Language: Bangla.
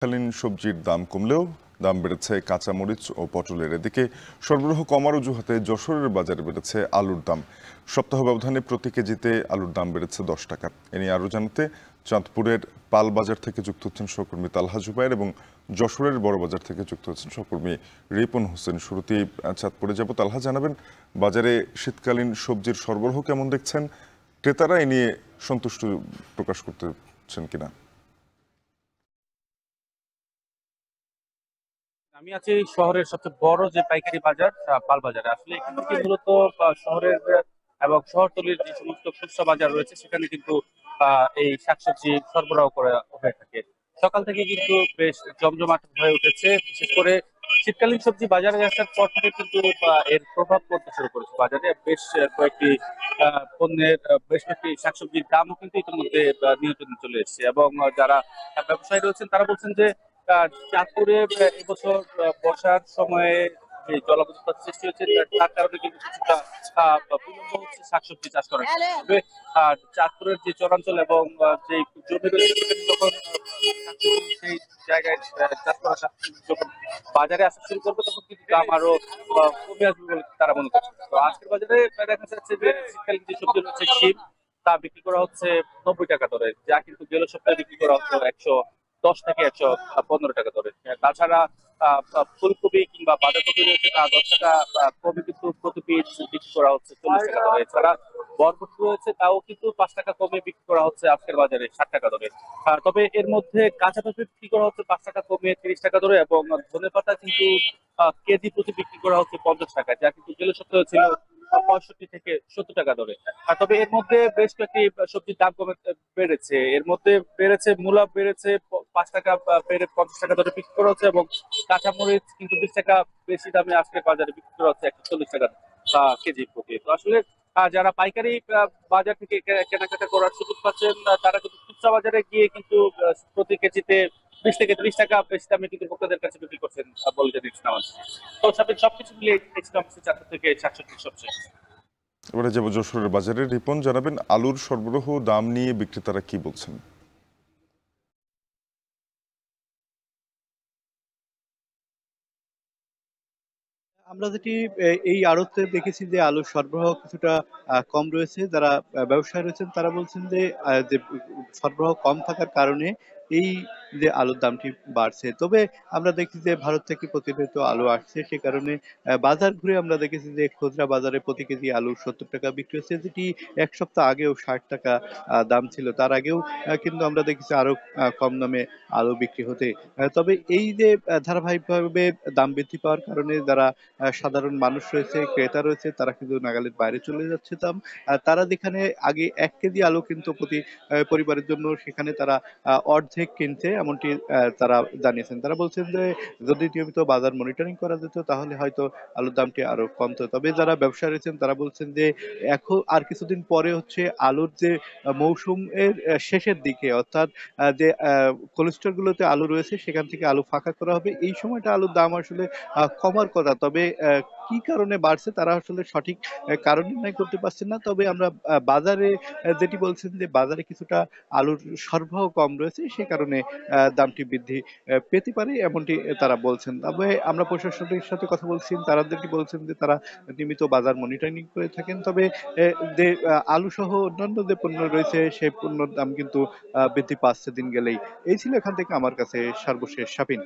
কালীন সবজির দাম কমলেও দাম বেড়েছে কাঁচামরিচ ও পটলের। এদিকে সরবরাহ কমার অজুহাতে যশোরের বাজারে বেড়েছে আলুর দাম। সপ্তাহ ব্যবধানে প্রতি কেজিতে আলুর দাম বেড়েছে 10 টাকা। এ নিয়ে আরও জানাতে চাঁদপুরের পাল বাজার থেকে যুক্ত হচ্ছেন সহকর্মী তালহা জুবায়ের এবং যশোরের বড় বাজার থেকে যুক্ত হচ্ছেন সহকর্মী রিপন হোসেন। শুরুতেই চাঁদপুরে যাব। তালহা, জানাবেন বাজারে শীতকালীন সবজির সরবরাহ কেমন দেখছেন? ক্রেতারা এ নিয়ে সন্তুষ্ট প্রকাশ করতেছেন কিনা? আমি আছি শহরের সবচেয়ে বড় যে পাইকারি বাজার, পাল বাজারে। আসলে এখান থেকে মূলত শহরের এবং শহরতলির যে সমস্ত খুচরা বাজার রয়েছে সেখানে কিন্তু এই শাকসবজি সরবরাহ করা হয়ে থাকে। সকাল থেকে কিন্তু বেশ জমজমাট হয়ে উঠেছে। বিশেষ করে শীতকালীন সবজি বাজারে আসার পর থেকে কিন্তু এর প্রভাব পড়তে শুরু করেছে বাজারে। বেশ কয়েকটি পণ্যের বেশ কয়েকটি শাকসবজির দামও কিন্তু ইতিমধ্যে নিয়ন্ত্রণে চলে এসেছে, এবং যারা ব্যবসায়ী রয়েছেন তারা বলছেন যে চাঁদপুরে এবছর বর্ষার সময়ে যে জলাবদ্ধতার সৃষ্টি হচ্ছে তার কারণে কিন্তু কিছুটা বিলম্ব হচ্ছে শাকসবজি চাষ করার ক্ষেত্রে। তবে চাঁদপুরের যে চরাঞ্চল এবং যে জমি রয়েছে সেখানে যখন শাকসবজি সেই জায়গায় চাষ করা শাকসবজি যখন বাজারে আসা শুরু করবে তখন কিন্তু দাম আরো কমে আসবে বলে তারা মনে করছে। তো আজকের বাজারে দেখা যাচ্ছে যে শীতকালীন যে সবজি রয়েছে শিম, তা বিক্রি করা হচ্ছে 90 টাকা দরে, যা কিন্তু গেল সপ্তাহে বিক্রি করা হচ্ছে 110 থেকে 115 টাকা দরে। তাছাড়া ফুলকপি কিংবা বাঁধাকপি রয়েছে, তা 10 টাকা কমে কিন্তু প্রতি পিস বিক্রি করা হচ্ছে 40 টাকা দরে। এছাড়া বরবটি রয়েছে, তাও কিন্তু 5 টাকা কমে বিক্রি করা হচ্ছে আজকের বাজারে 60 টাকা দরে। তবে এর মধ্যে কাঁচা পেঁপে বিক্রি করা হচ্ছে 5 টাকা কমে 30 টাকা দরে, এবং ধনেপাতা কিন্তু কেজি প্রতি বিক্রি করা হচ্ছে 50 টাকা, যা কিন্তু গেল সপ্তাহে ছিল 65 থেকে 70 টাকা দরে। তবে এর মধ্যে বেশ কয়েকটি সবজির দাম কমে বেড়েছে। এর মধ্যে বেড়েছে মূলা, বেড়েছে 5 টাকা বেড়ে 50 টাকা দরে বিক্রি করা হচ্ছে, এবং কাঁচামরিচ কিন্তু 20 টাকা বেশি দামে আজকে বাজারে বিক্রি করা হচ্ছে 140 টাকা কেজি প্রতি। তো আসলে যারা পাইকারি বাজার থেকে কেনাকাটা করার সুযোগ পাচ্ছেন, তারা কিন্তু খুচরা বাজারে গিয়ে কিন্তু প্রতি কেজিতে 20 থেকে 30 টাকা বেশি দামে কিন্তু ভোক্তাদের কাছে বিক্রি করছেন বলে জানিয়েছেন আমাদের। তো সবকিছু মিলিয়ে দেখছিলাম চারটা থেকে শাকসবজি সবচেয়ে। এবারে যাব যশোরের বাজারে। রিপন, জানাবেন আলুর সরবরাহ দাম নিয়ে বিক্রেতারা কি বলছেন? আমরা যেটি এই আড়তে দেখেছি যে আলুর সরবরাহ কিছুটা কম রয়েছে। যারা ব্যবসায়ী রয়েছেন তারা বলছেন যে যে সরবরাহ কম থাকার কারণে এই যে আলুর দামটি বাড়ছে। তবে আমরা দেখছি যে ভারত থেকে প্রতিনিয়ত আলু আসছে, সে কারণে বাজার ঘুরে আমরা দেখেছি যে খুচরা বাজারে প্রতি কেজি আলু 70 টাকা বিক্রি হচ্ছে, যেটি এক সপ্তাহ আগেও 60 টাকা দাম ছিল। তার আগেও কিন্তু আমরা দেখেছি আরো কম দামে আলু বিক্রি হতে। তবে এই যে ধারাবাহিকভাবে দাম বৃদ্ধি পাওয়ার কারণে যারা সাধারণ মানুষ রয়েছে, ক্রেতা রয়েছে, তারা কিন্তু নাগালের বাইরে চলে যাচ্ছে দাম। তারা যেখানে আগে 1 কেজি আলু কিন্তু প্রতি পরিবারের জন্য, সেখানে তারা অর্ধেক কিনছে, এমনটি তারা জানিয়েছেন। তারা বলছেন যে যদি নিয়মিত বাজার মনিটরিং করা যেত তাহলে হয়তো আলুর দামটি আরো কমতো। তবে যারা ব্যবসায়ী রয়েছেন তারা বলছেন যে এখন আর কিছুদিন পরে হচ্ছে আলুর যে মৌসুমের শেষের দিকে, অর্থাৎ যে কোল্ড স্টোর গুলোতে আলু রয়েছে সেখান থেকে আলু ফাঁকা করা হবে। এই সময়টা আলুর দাম আসলে কমার কথা। তবে কি কারণে বাড়ছে তারা আসলে সঠিক কারণ নির্ণয় করতে পারছেন না। তবে আমরা বাজারে যেটি বলছেন যে বাজারে কিছুটা আলুর সরবরাহ কম রয়েছে, সে কারণে দামটি বৃদ্ধি পেতে পারে, এমনটি তারা বলছেন। তবে আমরা প্রশাসনের সাথে কথা বলছি, তারা যেটি বলছেন যে তারা নিয়মিত বাজার মনিটরিং করে থাকেন। তবে যে আলু সহ অন্যান্য যে পণ্য রয়েছে সেই পণ্যের দাম কিন্তু বৃদ্ধি পাচ্ছে দিন গেলেই। এই ছিল এখান থেকে আমার কাছে সর্বশেষ শাপিন।